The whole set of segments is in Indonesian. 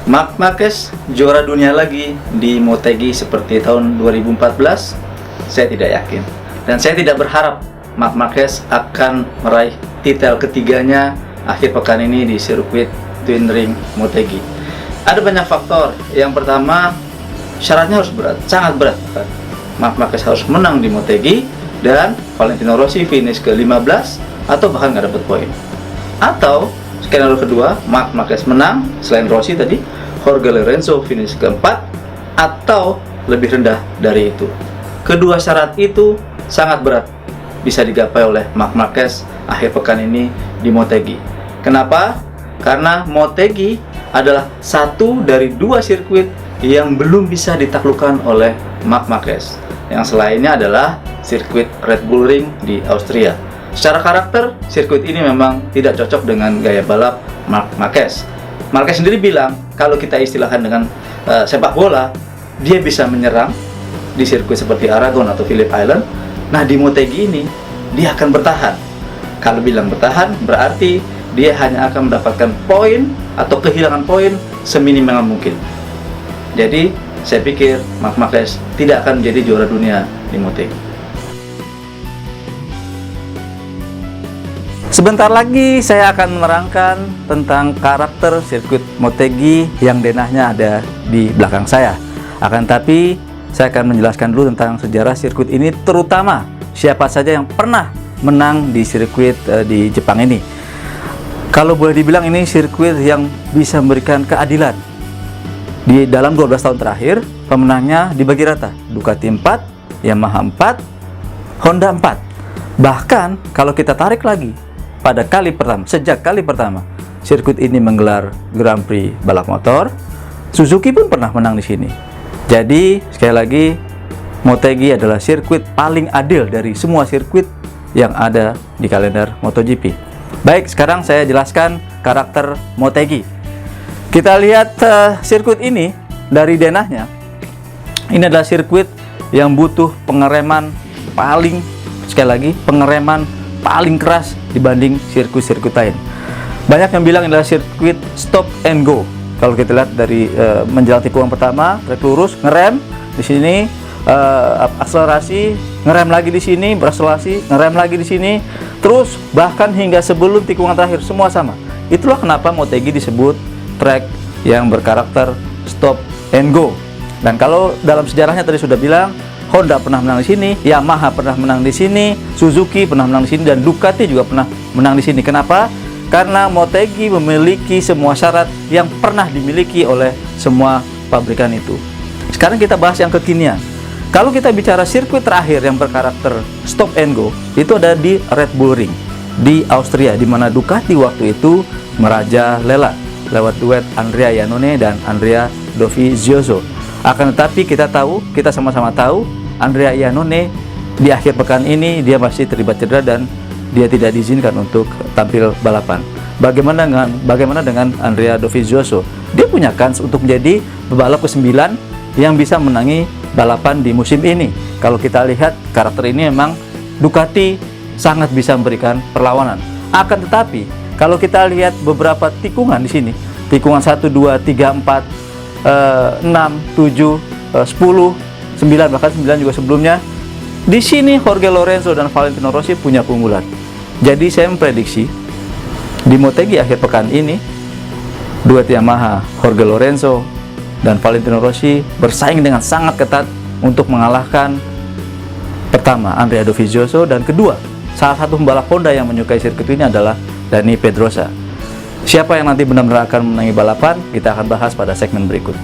Marc Marquez juara dunia lagi di Motegi seperti tahun 2014? Saya tidak yakin. Dan saya tidak berharap Marc Marquez akan meraih titel ketiganya akhir pekan ini di sirkuit Twin Ring Motegi. Ada banyak faktor. Yang pertama, syaratnya harus berat, sangat berat. Marc Marquez harus menang di Motegi dan Valentino Rossi finish ke-15 atau bahkan nggak dapat poin. Atau skenario kedua, Marc Marquez menang selain Rossi tadi, Jorge Lorenzo finish keempat atau lebih rendah dari itu. Kedua syarat itu sangat berat bisa digapai oleh Marc Marquez akhir pekan ini di Motegi. Kenapa? Karena Motegi adalah satu dari dua sirkuit yang belum bisa ditaklukkan oleh Marc Marquez. Yang selainnya adalah sirkuit Red Bull Ring di Austria. Secara karakter, sirkuit ini memang tidak cocok dengan gaya balap Marc Marquez. Marquez sendiri bilang, kalau kita istilahkan dengan sepak bola, dia bisa menyerang di sirkuit seperti Aragon atau Phillip Island. Nah, di Motegi ini, dia akan bertahan. Kalau bilang bertahan, berarti dia hanya akan mendapatkan poin atau kehilangan poin seminimal mungkin. Jadi, saya pikir Marc Marquez tidak akan menjadi juara dunia di Motegi. Sebentar lagi saya akan menerangkan tentang karakter sirkuit Motegi yang denahnya ada di belakang saya. Akan tapi saya akan menjelaskan dulu tentang sejarah sirkuit ini, terutama siapa saja yang pernah menang di sirkuit di Jepang ini. Kalau boleh dibilang ini sirkuit yang bisa memberikan keadilan. Di dalam 12 tahun terakhir, pemenangnya dibagi rata. Ducati 4, Yamaha 4, Honda 4. Bahkan kalau kita tarik lagi, pada kali pertama, sejak kali pertama sirkuit ini menggelar Grand Prix balap motor, Suzuki pun pernah menang di sini. Jadi sekali lagi, Motegi adalah sirkuit paling adil dari semua sirkuit yang ada di kalender MotoGP. Baik, sekarang saya jelaskan karakter Motegi. Kita lihat sirkuit ini dari denahnya. Ini adalah sirkuit yang butuh pengereman paling, sekali lagi, pengereman paling keras dibanding sirkuit-sirkuit lain. Banyak yang bilang adalah sirkuit stop and go. Kalau kita lihat dari menjelang tikungan pertama, trek lurus, ngerem di sini, akselerasi, ngerem lagi di sini, berakselerasi, ngerem lagi di sini, terus bahkan hingga sebelum tikungan terakhir semua sama. Itulah kenapa Motegi disebut trek yang berkarakter stop and go. Dan kalau dalam sejarahnya tadi sudah bilang, Honda pernah menang di sini, Yamaha pernah menang di sini, Suzuki pernah menang di sini, dan Ducati juga pernah menang di sini. Kenapa? Karena Motegi memiliki semua syarat yang pernah dimiliki oleh semua pabrikan itu. Sekarang kita bahas yang kekinian. Kalau kita bicara sirkuit terakhir yang berkarakter stop and go, itu ada di Red Bull Ring di Austria, di mana Ducati waktu itu merajalela lewat duet Andrea Iannone dan Andrea Dovizioso. Akan tetapi kita sama-sama tahu, Andrea Iannone di akhir pekan ini dia masih terlibat cedera dan dia tidak diizinkan untuk tampil balapan. Bagaimana dengan Andrea Dovizioso? Dia punya kans untuk menjadi pebalap ke-9 yang bisa menangi balapan di musim ini. Kalau kita lihat karakter ini, memang Ducati sangat bisa memberikan perlawanan. Akan tetapi kalau kita lihat beberapa tikungan di sini, tikungan 1, 2, 3, 4, 6, 7, 10, 9, bahkan 9 juga sebelumnya. Di sini Jorge Lorenzo dan Valentino Rossi punya keunggulan. Jadi saya memprediksi di Motegi akhir pekan ini, duet Yamaha, Jorge Lorenzo dan Valentino Rossi bersaing dengan sangat ketat untuk mengalahkan pertama Andrea Dovizioso, dan kedua, salah satu pembalap Honda yang menyukai sirkuit ini adalah Dani Pedrosa. Siapa yang nanti benar-benar akan menangi balapan, kita akan bahas pada segmen berikut.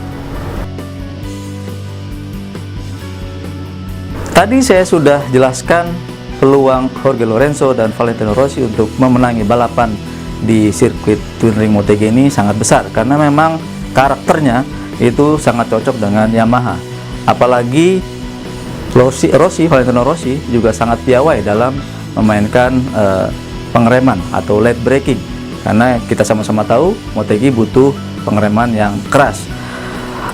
Tadi saya sudah jelaskan peluang Jorge Lorenzo dan Valentino Rossi untuk memenangi balapan di sirkuit Twin Ring Motegi ini sangat besar, karena memang karakternya itu sangat cocok dengan Yamaha. Apalagi Valentino Rossi juga sangat piawai dalam memainkan pengereman atau late braking. Karena kita sama-sama tahu Motegi butuh pengereman yang keras.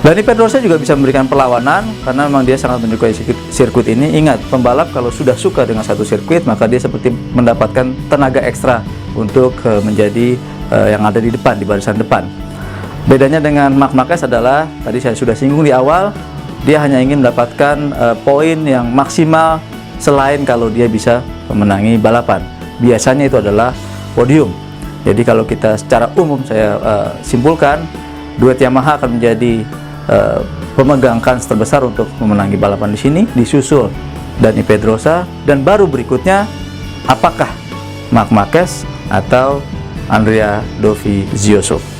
Dani Pedrosa juga bisa memberikan perlawanan karena memang dia sangat menyukai sirkuit ini. Ingat, pembalap kalau sudah suka dengan satu sirkuit, maka dia seperti mendapatkan tenaga ekstra untuk menjadi yang ada di depan, di barisan depan. Bedanya dengan Marc Marquez adalah, tadi saya sudah singgung di awal, dia hanya ingin mendapatkan poin yang maksimal selain kalau dia bisa memenangi balapan. Biasanya itu adalah podium. Jadi kalau kita secara umum saya simpulkan, duet Yamaha akan menjadi pemegang kans terbesar untuk memenangi balapan di sini, disusul Dani Pedrosa, dan baru berikutnya apakah Marc Marquez atau Andrea Dovizioso.